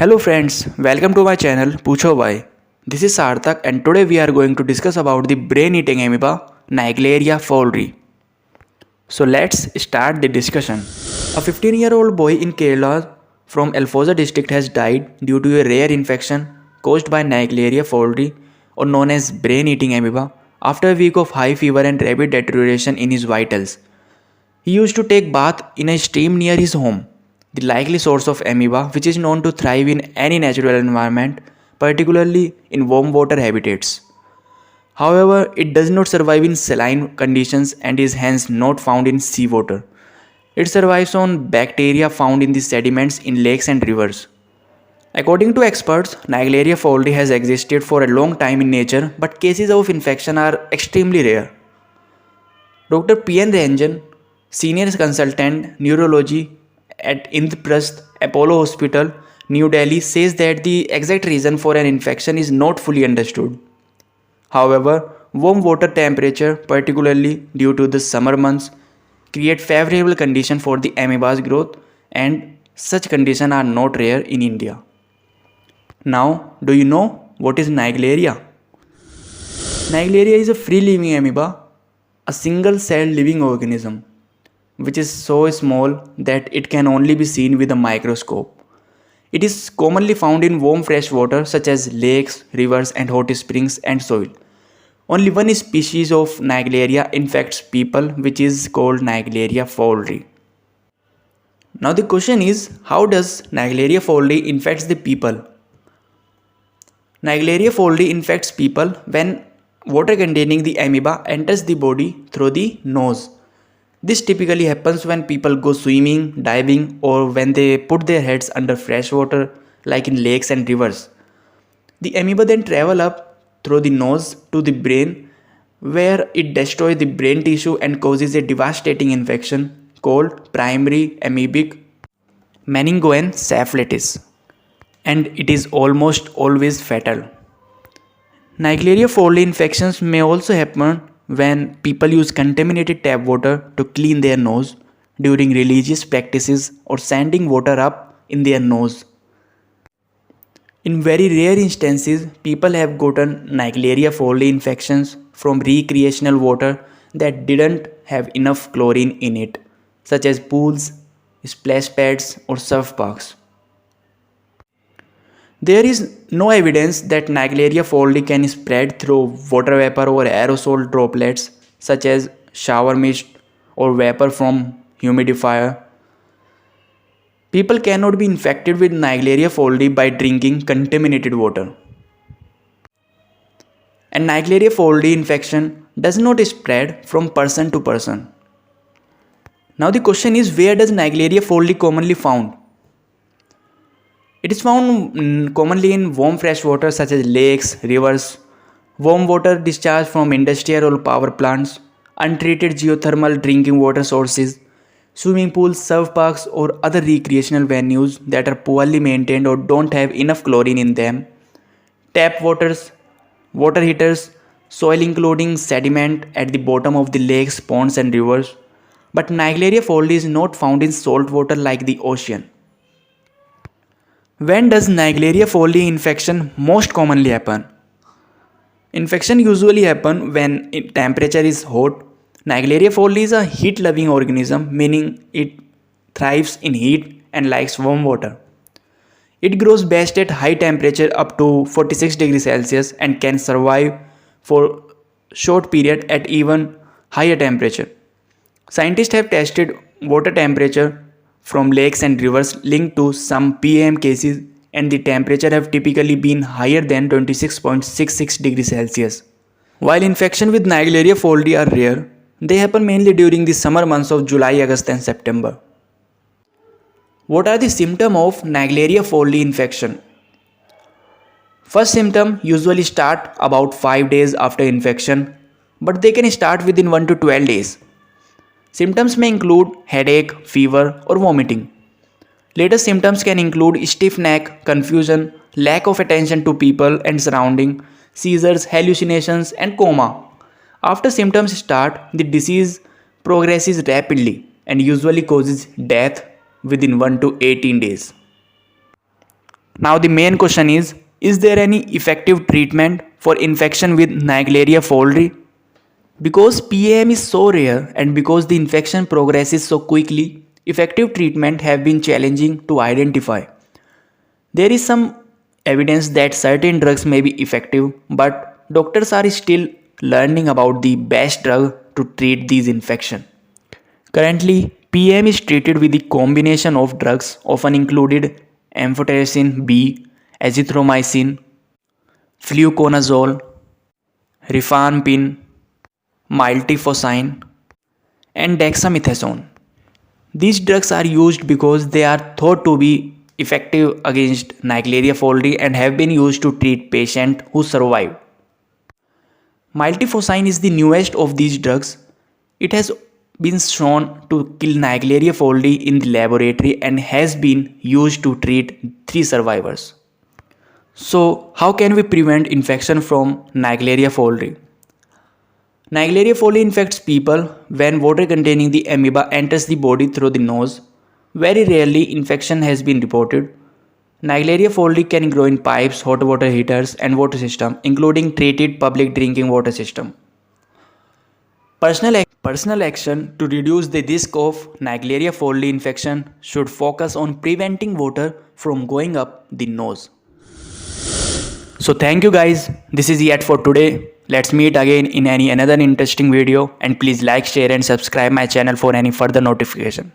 Hello friends, welcome to my channel Pucho Why. This is Sarthak and today we are going to discuss about the brain-eating amoeba Naegleria fowleri. So let's start the discussion. A 15-year-old boy in Kerala from Alfosa district has died due to a rare infection caused by Naegleria fowleri or known as brain-eating amoeba after a week of high fever and rapid deterioration in his vitals. He used to take bath in a stream near his home, the likely source of amoeba which is known to thrive in any natural environment, particularly in warm water habitats. However, it does not survive in saline conditions and is hence not found in seawater. It survives on bacteria found in the sediments in lakes and rivers. According to experts, Naegleria fowleri has existed for a long time in nature, but cases of infection are extremely rare. Dr. P.N. Ranjan, Senior Consultant Neurology at Indraprasth Apollo Hospital, New Delhi, says that the exact reason for an infection is not fully understood. However, warm water temperature, particularly due to the summer months, create favorable conditions for the amoeba's growth, and such conditions are not rare in India. Now, do you know what is Naegleria? Naegleria is a free-living amoeba, a single-celled living organism, which is so small that it can only be seen with a microscope. It is commonly found in warm fresh water such as lakes, rivers and hot springs and soil. Only one species of Naegleria infects people, which is called Naegleria fowleri. Now the question is, how does Naegleria fowleri infects the people? Naegleria fowleri infects people when water containing the amoeba enters the body through the nose. This typically happens when people go swimming, diving, or when they put their heads under fresh water like in lakes and rivers. The amoeba then travel up through the nose to the brain where it destroys the brain tissue and causes a devastating infection called primary amoebic meningoencephalitis, and it is almost always fatal. Naegleria fowleri infections may also happen when people use contaminated tap water to clean their nose during religious practices or sending water up in their nose. In very rare instances, people have gotten Naegleria fowleri infections from recreational water that didn't have enough chlorine in it, such as pools, splash pads, or surf parks. There is no evidence that Naegleria fowleri can spread through water vapor or aerosol droplets such as shower mist or vapor from humidifier. People cannot be infected with Naegleria fowleri by drinking contaminated water. And Naegleria fowleri infection does not spread from person to person. Now the question is, where does Naegleria fowleri commonly found? It is found commonly in warm fresh water such as lakes, rivers, warm water discharge from industrial or power plants, untreated geothermal drinking water sources, swimming pools, surf parks or other recreational venues that are poorly maintained or don't have enough chlorine in them, tap waters, water heaters, soil including sediment at the bottom of the lakes, ponds and rivers. But Naegleria fowleri is not found in salt water like the ocean. When does Naegleria fowleri infection most commonly happen? Infection usually happen when temperature is hot. Naegleria fowleri is a heat-loving organism, meaning it thrives in heat and likes warm water. It grows best at high temperature up to 46 degrees Celsius and can survive for short period at even higher temperature. Scientists have tested water temperature from lakes and rivers linked to some PAM cases, and the temperature have typically been higher than 26.66 degrees Celsius. While infection with Naegleria fowleri are rare, they happen mainly during the summer months of July, August and September. What are the symptoms of Naegleria fowleri infection? First symptom usually start about 5 days after infection, but they can start within 1 to 12 days. Symptoms may include headache, fever, or vomiting. Later symptoms can include stiff neck, confusion, lack of attention to people and surrounding, seizures, hallucinations, and coma. After symptoms start, the disease progresses rapidly and usually causes death within 1 to 18 days. Now the main question is there any effective treatment for infection with Naegleria fowleri? Because PAM is so rare and because the infection progresses so quickly, effective treatment have been challenging to identify. There is some evidence that certain drugs may be effective, but doctors are still learning about the best drug to treat these infections. Currently, PM is treated with a combination of drugs often included amphotericin B, azithromycin, fluconazole, rifampin, miltefosine, and dexamethasone. These drugs are used because they are thought to be effective against Naegleria fowleri and have been used to treat patients who survived. Miltefosine is the newest of these drugs. It has been shown to kill Naegleria fowleri in the laboratory and has been used to treat 3 survivors. So, how can we prevent infection from Naegleria fowleri? Naegleria fowleri infects people when water containing the amoeba enters the body through the nose. Very rarely infection has been reported. Naegleria fowleri can grow in pipes, hot water heaters and water system, including treated public drinking water system. Personal action to reduce the risk of Naegleria fowleri infection should focus on preventing water from going up the nose. So thank you guys. This is it for today. Let's meet again in another interesting video, and please like, share and subscribe my channel for any further notification.